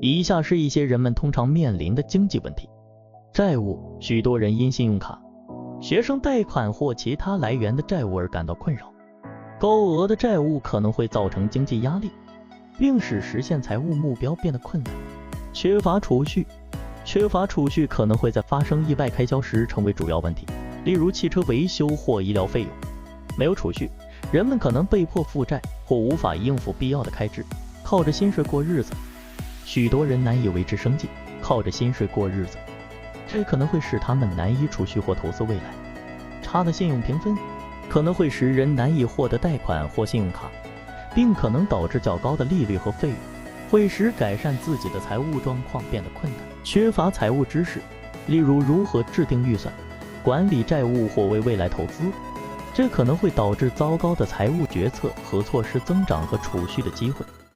以下是一些人们通常面临的经济问题。债务，许多人因信用卡、学生贷款或其他来源的债务而感到困扰。高额的债务可能会造成经济压力，并使实现财务目标变得困难。缺乏储蓄，缺乏储蓄可能会在发生意外开销时成为主要问题，例如汽车维修或医疗费用。没有储蓄，人们可能被迫负债或无法应付必要的开支，靠着薪水过日子。许多人难以维持生计，靠着薪水过日子，这可能会使他们难以储蓄或投资未来。差的信用评分可能会使人难以获得贷款或信用卡，并可能导致较高的利率和费用，会使改善自己的财务状况变得困难。缺乏财务知识，例如如何制定预算、管理债务或为未来投资，这可能会导致糟糕的财务决策和错失增长和储蓄的机会。